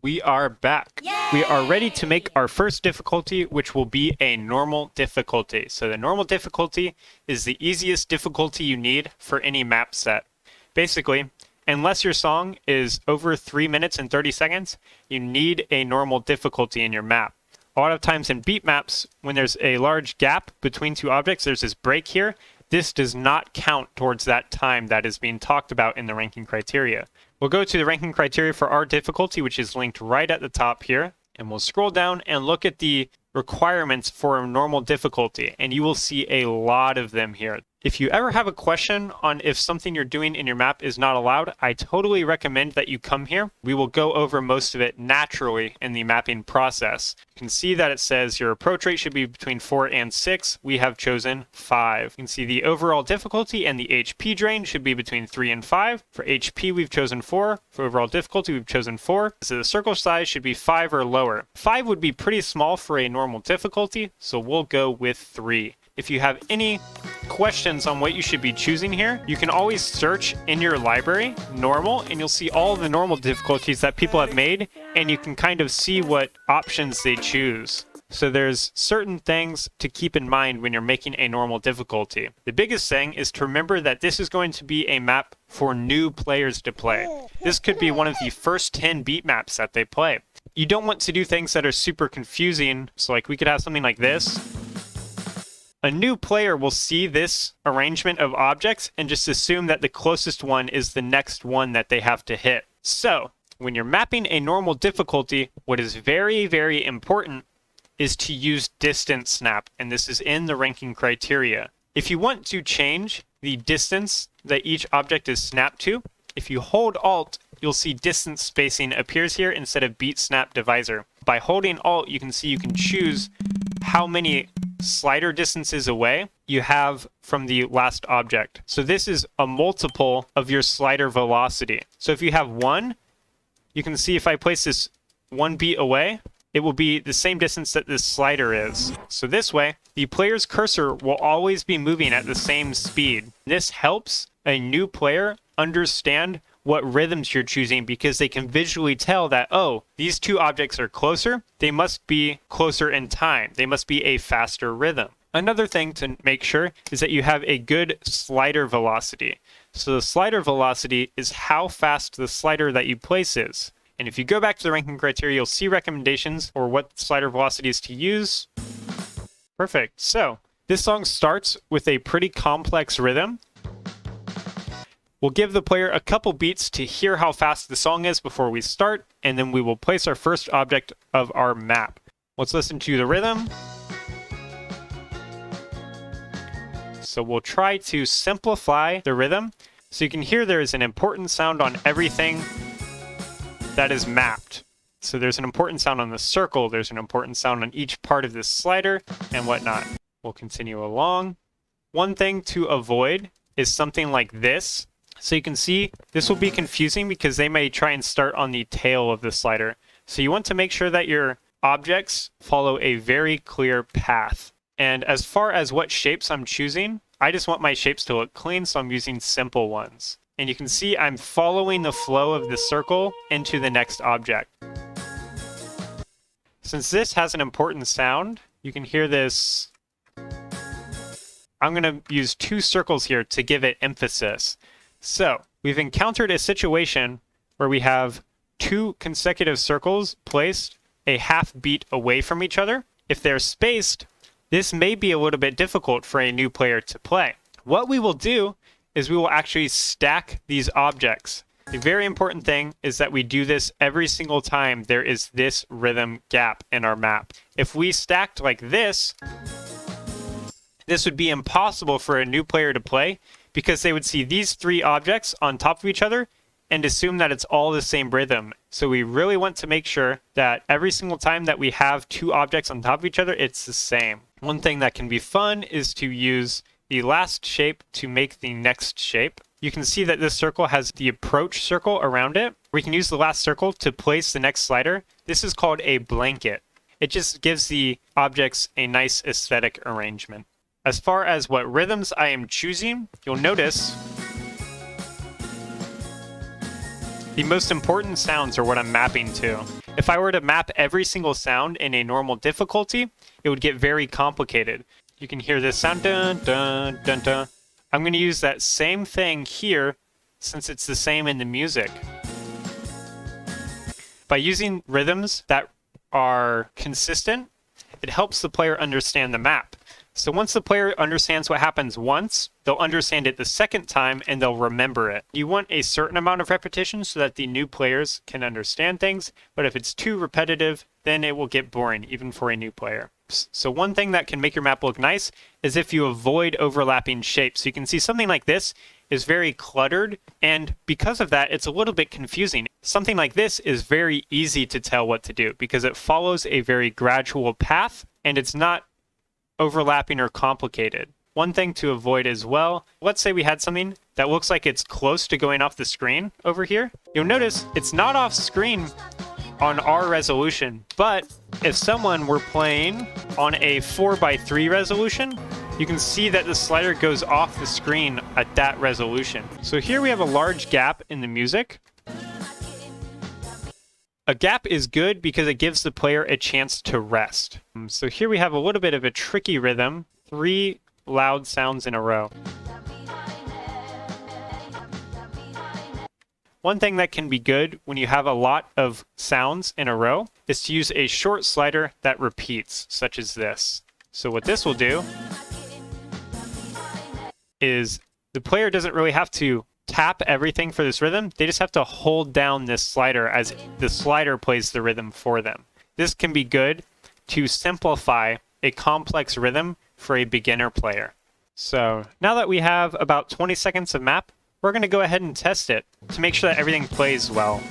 We are back. We are ready to make our first difficulty, which will be a normal difficulty. So the normal difficulty is the easiest difficulty you need for any map set. Basically, unless your song is over 3 minutes and 30 seconds, you need a normal difficulty in your map. A lot of times in Beatmaps, when there's a large gap between two objects, there's this break here. This does not count towards that time that is being talked about in the ranking criteria. We'll go to the ranking criteria for our difficulty, which is linked right at the top here, and we'll scroll down and look at the requirements for a normal difficulty, and you will see a lot of them here. If you ever have a question on if something you're doing in your map is not allowed, I totally recommend that you come here. We will go over most of it naturally in the mapping process. You can see that it says your approach rate should be between 4 and 6. We have chosen 5. You can see the overall difficulty and the HP drain should be between 3 and 5. For HP, we've chosen 4. For overall difficulty, we've chosen 4. So the circle size should be 5 or lower. 5 would be pretty small for a normal difficulty, so we'll go with 3. If you have any questions on what you should be choosing here, you can always search in your library, normal, and you'll see all the normal difficulties that people have made, and you can kind of see what options they choose. So there's certain things to keep in mind when you're making a normal difficulty. The biggest thing is to remember that this is going to be a map for new players to play. This could be one of the first 10 beat maps that they play. You don't want to do things that are super confusing, so like we could have something like this. A new player will see this arrangement of objects and just assume that the closest one is the next one that they have to hit. So, when you're mapping a normal difficulty, what is very, very important is to use distance snap, and this is in the ranking criteria. If you want to change the distance that each object is snapped to, if you hold Alt, you'll see distance spacing appears here instead of beat snap divisor. By holding Alt, you can see you can choose how many slider distances away you have from the last object. So this is a multiple of your slider velocity. So if you have 1, you can see if I place this 1 beat away, it will be the same distance that this slider is. So this way, the player's cursor will always be moving at the same speed. This helps a new player understand what rhythms you're choosing because they can visually tell that, oh, these two objects are closer. They must be closer in time. They must be a faster rhythm. Another thing to make sure is that you have a good slider velocity. So the slider velocity is how fast the slider that you place is. And if you go back to the ranking criteria, you'll see recommendations for what slider velocity is to use. Perfect. So this song starts with a pretty complex rhythm. We'll give the player a couple beats to hear how fast the song is before we start, and then we will place our first object of our map. Let's listen to the rhythm. So we'll try to simplify the rhythm. So you can hear there is an important sound on everything that is mapped. So there's an important sound on the circle, there's an important sound on each part of this slider, and whatnot. We'll continue along. One thing to avoid is something like this. So you can see this will be confusing because they may try and start on the tail of the slider. So you want to make sure that your objects follow a very clear path. And as far as what shapes I'm choosing, I just want my shapes to look clean, so I'm using simple ones. And you can see I'm following the flow of the circle into the next object. Since this has an important sound, you can hear this. I'm going to use 2 circles here to give it emphasis. So, we've encountered a situation where we have 2 consecutive circles placed a half beat away from each other. If they're spaced, this may be a little bit difficult for a new player to play. What we will do is we will actually stack these objects. The very important thing is that we do this every single time there is this rhythm gap in our map. If we stacked like this would be impossible for a new player to play because they would see these 3 objects on top of each other and assume that it's all the same rhythm. So we really want to make sure that every single time that we have 2 objects on top of each other, it's the same. One thing that can be fun is to use the last shape to make the next shape. You can see that this circle has the approach circle around it. We can use the last circle to place the next slider. This is called a blanket. It just gives the objects a nice aesthetic arrangement. As far as what rhythms I am choosing, you'll notice the most important sounds are what I'm mapping to. If I were to map every single sound in a normal difficulty, it would get very complicated. You can hear this sound, dun, dun, dun, dun. I'm going to use that same thing here since it's the same in the music. By using rhythms that are consistent, it helps the player understand the map. So once the player understands what happens once, they'll understand it the second time and they'll remember it. You want a certain amount of repetition so that the new players can understand things, but if it's too repetitive, then it will get boring, even for a new player. So one thing that can make your map look nice is if you avoid overlapping shapes. So you can see something like this is very cluttered, and because of that, it's a little bit confusing. Something like this is very easy to tell what to do because it follows a very gradual path, and it's not overlapping or complicated. One thing to avoid as well, let's say we had something that looks like it's close to going off the screen over here. You'll notice it's not off screen on our resolution, but if someone were playing on a 4:3 resolution, you can see that the slider goes off the screen at that resolution. So here we have a large gap in the music. A gap is good because it gives the player a chance to rest. So here we have a little bit of a tricky rhythm, 3 loud sounds in a row. One thing that can be good when you have a lot of sounds in a row is to use a short slider that repeats, such as this. So what this will do is the player doesn't really have to tap everything for this rhythm. They just have to hold down this slider as the slider plays the rhythm for them. This can be good to simplify a complex rhythm for a beginner player. So now that we have about 20 seconds of map, we're going to go ahead and test it to make sure that everything plays well.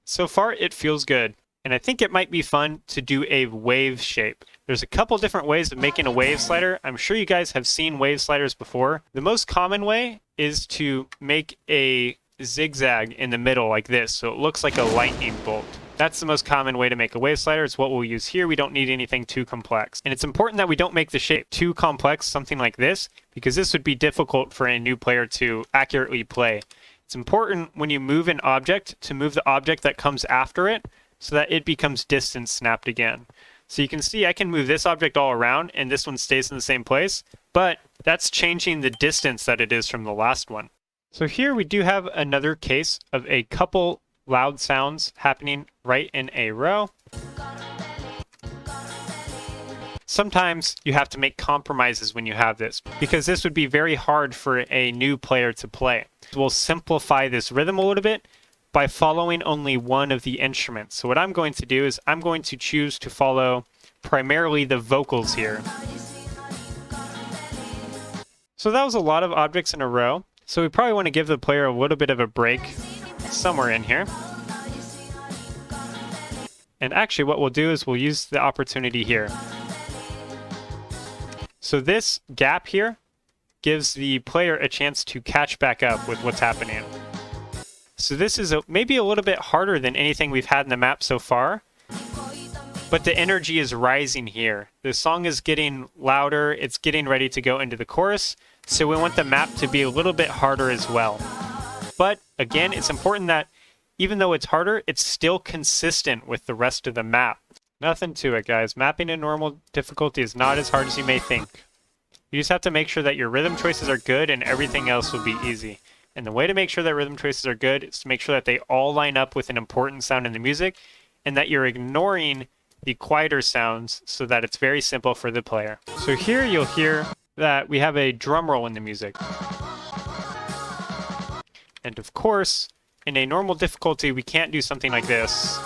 So far it feels good. And I think it might be fun to do a wave shape. There's a couple different ways of making a wave slider. I'm sure you guys have seen wave sliders before. The most common way is to make a zigzag in the middle like this, so it looks like a lightning bolt. That's the most common way to make a wave slider. It's what we'll use here. We don't need anything too complex. And it's important that we don't make the shape too complex, something like this, because this would be difficult for a new player to accurately play. It's important when you move an object to move the object that comes after it so that it becomes distance snapped again. So you can see I can move this object all around and this one stays in the same place, but that's changing the distance that it is from the last one. So here we do have another case of a couple loud sounds happening right in a row. Sometimes you have to make compromises when you have this, because this would be very hard for a new player to play. We'll simplify this rhythm a little bit by following only one of the instruments. So what I'm going to do is I'm going to choose to follow primarily the vocals here. So that was a lot of objects in a row. So we probably want to give the player a little bit of a break somewhere in here. And actually what we'll do is we'll use the opportunity here. So this gap here gives the player a chance to catch back up with what's happening. So this is maybe a little bit harder than anything we've had in the map so far, but the energy is rising here. The song is getting louder, it's getting ready to go into the chorus, so we want the map to be a little bit harder as well. But again, it's important that even though it's harder, it's still consistent with the rest of the map. Nothing to it, guys. Mapping in normal difficulty is not as hard as you may think. You just have to make sure that your rhythm choices are good and everything else will be easy. And the way to make sure that rhythm choices are good is to make sure that they all line up with an important sound in the music and that you're ignoring the quieter sounds so that it's very simple for the player. So here you'll hear that we have a drum roll in the music. And of course, in a normal difficulty, we can't do something like this.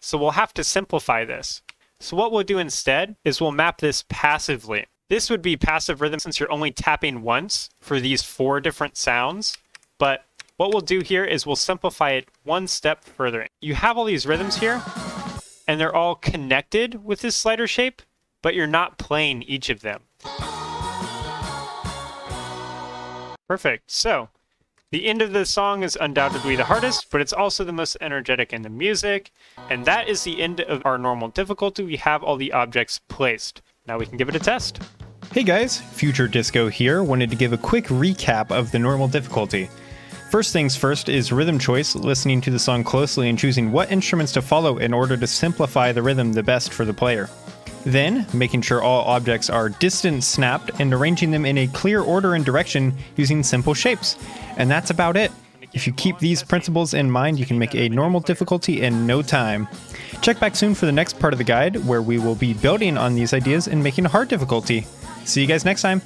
So we'll have to simplify this. So what we'll do instead is we'll map this passively. This would be passive rhythm since you're only tapping once for these 4 different sounds. But what we'll do here is we'll simplify it one step further. You have all these rhythms here, and they're all connected with this slider shape, but you're not playing each of them. Perfect. So The end of the song is undoubtedly the hardest, but it's also the most energetic in the music. And that is the end of our normal difficulty. We have all the objects placed. Now we can give it a test. Hey guys, Future Disco here. Wanted to give a quick recap of the normal difficulty. First things first is rhythm choice, listening to the song closely and choosing what instruments to follow in order to simplify the rhythm the best for the player. Then, making sure all objects are distance snapped and arranging them in a clear order and direction using simple shapes. And that's about it. If you keep these principles in mind, you can make a normal difficulty in no time. Check back soon for the next part of the guide, where we will be building on these ideas and making a hard difficulty. See you guys next time.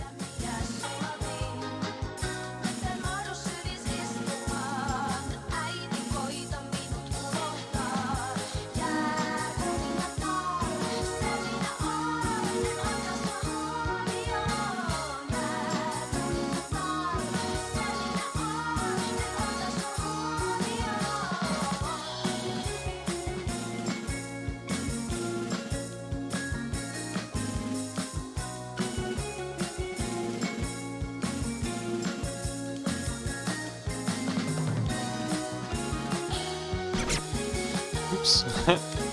Oops.